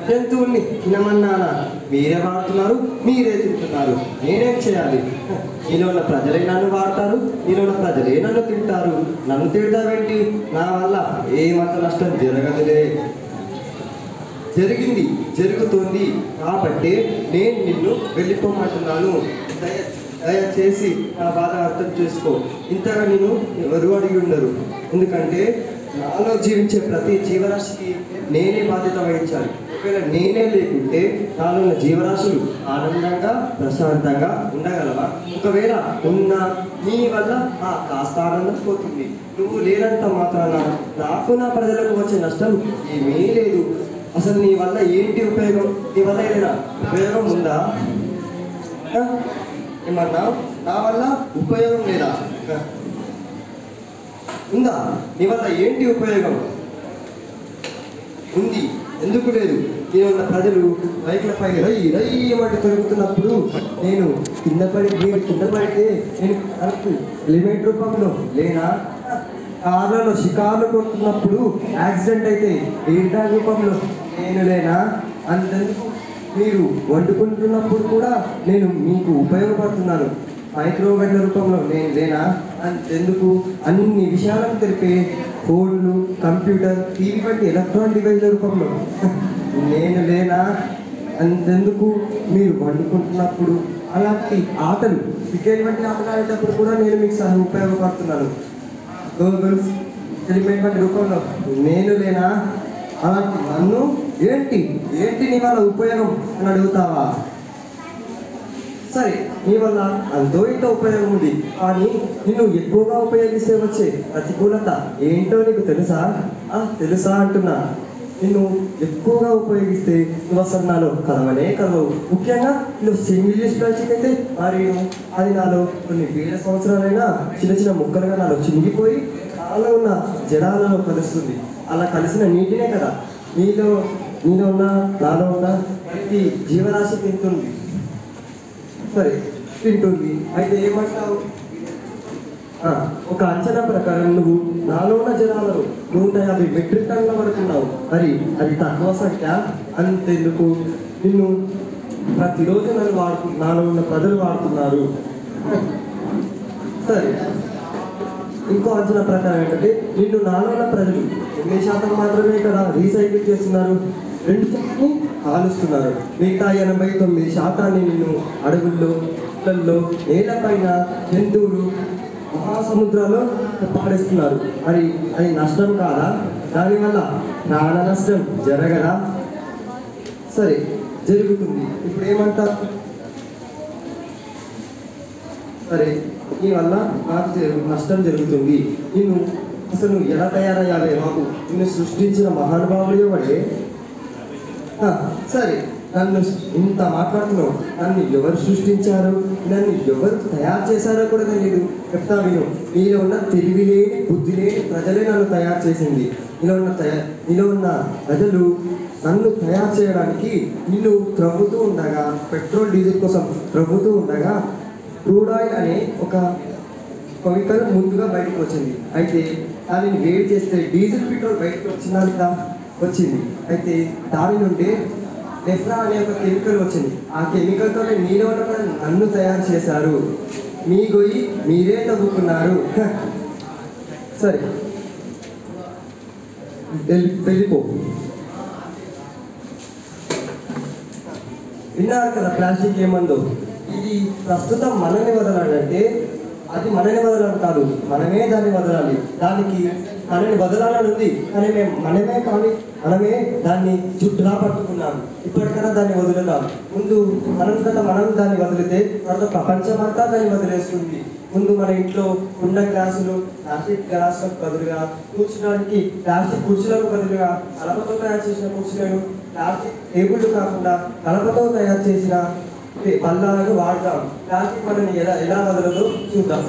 జంతువుల్ని తినమన్నానా? మీరే వాడుతున్నారు, మీరే తింటున్నారు. నేనేం చేయాలి? మీలో ఉన్న ప్రజలే నన్ను వాడతారు, మీలో ఉన్న ప్రజలే నన్ను తింటారు. నన్ను తిడతావేంటి? నా వల్ల ఏమంత నష్టం జరగదులే. జరిగింది, జరుగుతుంది కాబట్టి నేను నిన్ను వెళ్ళిపోమంటున్నాను. దయచేసి నా బాధ అర్థం చేసుకో. ఇంతగా నేను ఎవరు అడిగి ఉండరు. ఎందుకంటే నాలో జీవించే ప్రతి జీవరాశికి నేనే బాధ్యత వహించాలి. ఒకవేళ నేనే లేకుంటే నాలో ఉన్న జీవరాశులు ఆనందంగా ప్రశాంతంగా ఉండగలవా? ఒకవేళ ఉన్నా నీ వల్ల కాస్త ఆనందం పోతుంది. నువ్వు లేనంత మాత్రాన నాకు నా ప్రజలకు వచ్చే నష్టం ఏమీ లేదు. అసలు నీ వల్ల ఏంటి ఉపయోగం? నీ వల్ల ఏదైనా ఉపయోగం ఉందా? ఏమన్నా నా వల్ల ఉపయోగం లేదా? ఉందా? నీ వల్ల ఏంటి ఉపయోగం? ఉంది. ఎందుకు లేదు? నేను ఉన్న ప్రజలు బైక్లపై రయ్యమంటే తిరుగుతున్నప్పుడు నేను కింద పడితే నేను హెల్మెట్ రూపంలో లేనా? కార్లలో షికార్లు కొడుతున్నప్పుడు యాక్సిడెంట్ అయితే ఎయిర్ బ్యాగ్ రూపంలో నేను లేనా? అంతెందుకు మీరు వండుకుంటున్నప్పుడు కూడా నేను మీకు ఉపయోగపడుతున్నాను. మైక్రోవేవ్ల రూపంలో నేను లేనా? అంతెందుకు అన్ని విషయాలను తెలిపే ఫోన్లు, కంప్యూటర్, టీవీ వంటి ఎలక్ట్రానిక్ డివైస్ల రూపంలో నేను లేనా? అంతెందుకు మీరు వండుకుంటున్నప్పుడు అలాంటి ఆటలు, క్రికెట్ వంటి ఆటలు ఆడేటప్పుడు కూడా నేను మీకు ఉపయోగపడుతున్నాను. గూగుల్స్, హెల్మెట్ వంటి రూపంలో నేను లేనా? అలాంటి నన్ను ఏంటి నీ వల్ల ఉపయోగం అని అడుగుతావా? సరే, నీ వల్ల అంతో ఇంతో ఉపయోగం ఉంది, కానీ నిన్ను ఎక్కువగా ఉపయోగిస్తే వచ్చే ప్రతికూలత ఏంటో నీకు తెలుసా? తెలుసా అంటున్నా. నిన్ను ఎక్కువగా ఉపయోగిస్తే నువ్వు అసలు నాలో కదవవు. ముఖ్యంగా నువ్వు సింగిల్ యూజ్ ప్లాస్టిక్ అయితే మరియు అది నాలో కొన్ని వేల సంవత్సరాలైనా చిన్న చిన్న ముక్కలుగా నాలో చినిగిపోయి నాలో ఉన్న జలాలలో కలుస్తుంది. అలా కలిసిన నీటినే కదా నీలో ఉన్న నాలో ఉన్న ప్రతి జీవరాశి తింటుంది. సరే, తింటుంది. అయితే ఏమంటావు? ఒక అంచనా ప్రకారం నువ్వు నాలో ఉన్న జనాలను 150 మెట్రిక్ టన్నుల వరకు ఉన్నావు. మరి అది తక్కువ సంఖ్య. అంతెందుకు నిన్ను ప్రతిరోజు నాలో ఉన్న ప్రజలు వాడుతున్నారు. సరే, ఇంకో అంచనా ప్రకారం ఏంటంటే నిన్ను నాలో ఉన్న ప్రజలు 8% మాత్రమే కదా రీసైకిల్ చేస్తున్నారు, 2% కాలుస్తున్నారు. మిగతా 89% నిన్ను అడవుల్లో, ఇళ్లలో, నేలపైన, జంతువులు, మహాసముద్రాల్లో పాడేస్తున్నారు. మరి అది నష్టం కాదా? దానివల్ల ప్రాణ నష్టం జరగదా? సరే, జరుగుతుంది. ఇప్పుడు ఏమంటారు? సరే, నీ వల్ల నాకు నష్టం జరుగుతుంది. నిన్ను అసలు ఎలా తయారయ్యావే బాబు? నిన్ను సృష్టించిన మహానుభావుడు ఎవడే? సరే, నన్ను ఇంత మాట్లాడుతున్నావు. నన్ను ఎవరు సృష్టించారు, నన్ను ఎవరు తయారు చేశారో కూడా తెలియదు. చెప్తా విను. నీలో ఉన్న తెలివి లేని, బుద్ధి లేని ప్రజలే నన్ను తయారు చేసింది. నీలో ఉన్న ప్రజలు నన్ను తయారు చేయడానికి నిన్ను త్రవ్వుతూ ఉండగా, పెట్రోల్ డీజిల్ కోసం త్రవ్వుతూ ఉండగా క్రూడ్ ఆయిల్ అనే ఒక కెమికల్ ముందుగా బయటకు వచ్చింది. అయితే దానిని వేడి చేస్తే డీజిల్, పెట్రోల్ బయటకు వచ్చింది. అయితే దాని నుండి నెఫ్రా అనే ఒక కెమికల్ వచ్చింది. ఆ కెమికల్తో నీలో నన్ను తయారు చేశారు. మీ గొయ్యి మీరే తవ్వుకున్నారు. సరే, వెళ్ళిపో. విన్నారు కదా ప్లాస్టిక్ ఏమందో? ఇది ప్రస్తుతం మనల్ని వదలాలంటే అది మనల్ని వదలాలి కాదు, మనమే దాన్ని వదలాలి. దానికి మనల్ని వదలాలని ఉంది, కానీ మనమే దాన్ని చుట్టులా పట్టుకున్నాము. ఇప్పటికైనా దాన్ని వదులుతాం. ముందు మనం దాన్ని వదిలితే తర్వాత ప్రపంచం అంతా దాన్ని వదిలేస్తుంది. ముందు మన ఇంట్లో ఉన్న గ్లాసులు ప్లాస్టిక్ గ్లాసులకు బదులుగా, కూర్చోడానికి ప్లాస్టిక్ కుర్చీలకు బదులుగా కలపతో తయారు చేసిన కుర్చీలను, ప్లాస్టిక్ టేబుల్ కాకుండా కలపతో తయారు చేసిన బల్లాలను వాడతాం. ప్లాస్టిక్ మనల్ని ఎలా వదలదో చూద్దాం.